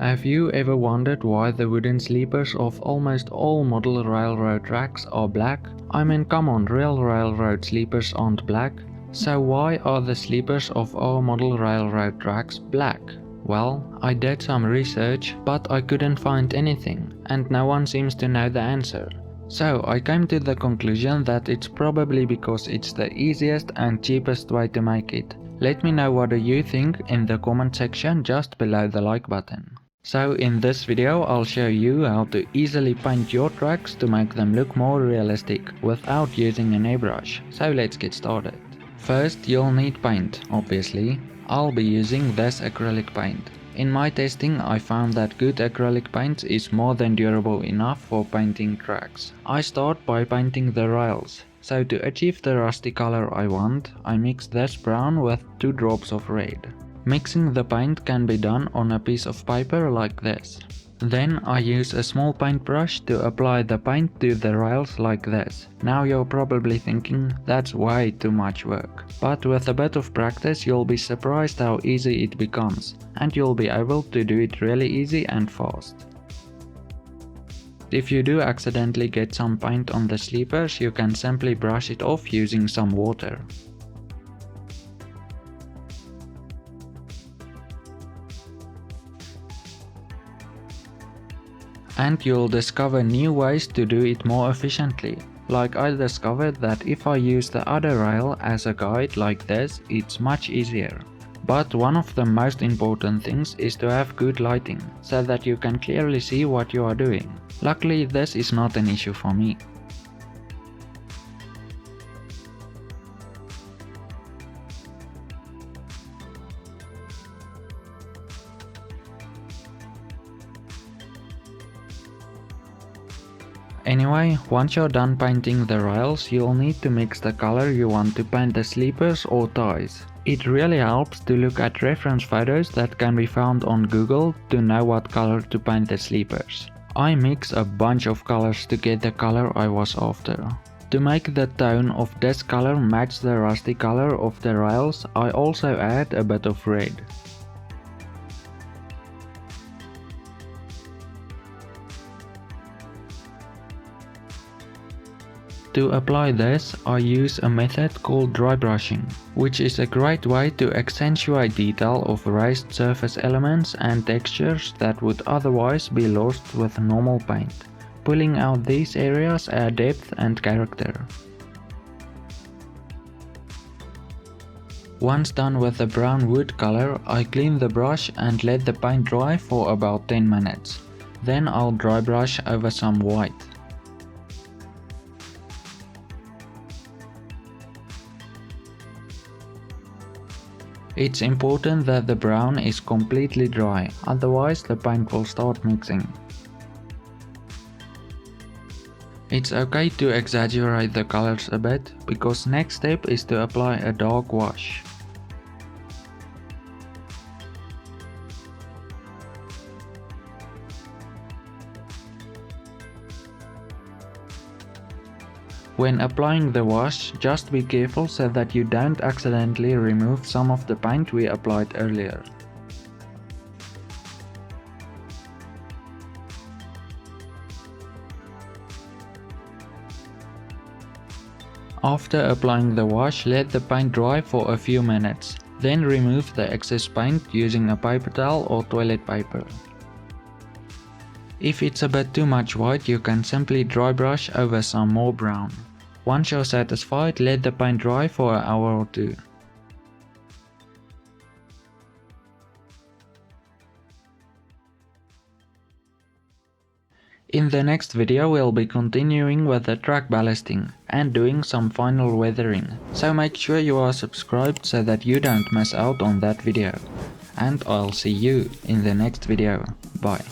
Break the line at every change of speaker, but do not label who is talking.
Have you ever wondered why the wooden sleepers of almost all model railroad tracks are black? I mean, come on, real railroad sleepers aren't black. So why are the sleepers of all model railroad tracks black? Well, I did some research, but I couldn't find anything, and no one seems to know the answer. So I came to the conclusion that it's probably because it's the easiest and cheapest way to make it. Let me know what do you think in the comment section just below the like button. So in this video I'll show you how to easily paint your tracks to make them look more realistic without using an airbrush. So let's get started. First you'll need paint, obviously. I'll be using this acrylic paint. In my testing I found that good acrylic paint is more than durable enough for painting tracks. I start by painting the rails. So to achieve the rusty color I want, I mix this brown with 2 drops of red. Mixing the paint can be done on a piece of paper like this. Then I use a small paintbrush to apply the paint to the rails like this. Now you're probably thinking that's way too much work. But with a bit of practice you'll be surprised how easy it becomes, and you'll be able to do it really easy and fast. If you do accidentally get some paint on the sleepers, you can simply brush it off using some water. And you'll discover new ways to do it more efficiently. Like I discovered that if I use the other rail as a guide like this, it's much easier. But one of the most important things is to have good lighting, so that you can clearly see what you are doing. Luckily this is not an issue for me. Anyway, once you're done painting the rails, you'll need to mix the color you want to paint the sleepers or ties. It really helps to look at reference photos that can be found on Google to know what color to paint the sleepers. I mix a bunch of colors to get the color I was after. To make the tone of this color match the rusty color of the rails, I also add a bit of red. To apply this, I use a method called dry brushing, which is a great way to accentuate detail of raised surface elements and textures that would otherwise be lost with normal paint. Pulling out these areas add depth and character. Once done with the brown wood color, I clean the brush and let the paint dry for about 10 minutes. Then I'll dry brush over some white. It's important that the brown is completely dry, otherwise the paint will start mixing. It's okay to exaggerate the colors a bit, because next step is to apply a dark wash. When applying the wash, just be careful so that you don't accidentally remove some of the paint we applied earlier. After applying the wash, let the paint dry for a few minutes. Then remove the excess paint using a paper towel or toilet paper. If it's a bit too much white, you can simply dry brush over some more brown. Once you're satisfied, let the paint dry for an hour or 2. In the next video we'll be continuing with the track ballasting and doing some final weathering, so make sure you are subscribed so that you don't miss out on that video. And I'll see you in the next video. Bye.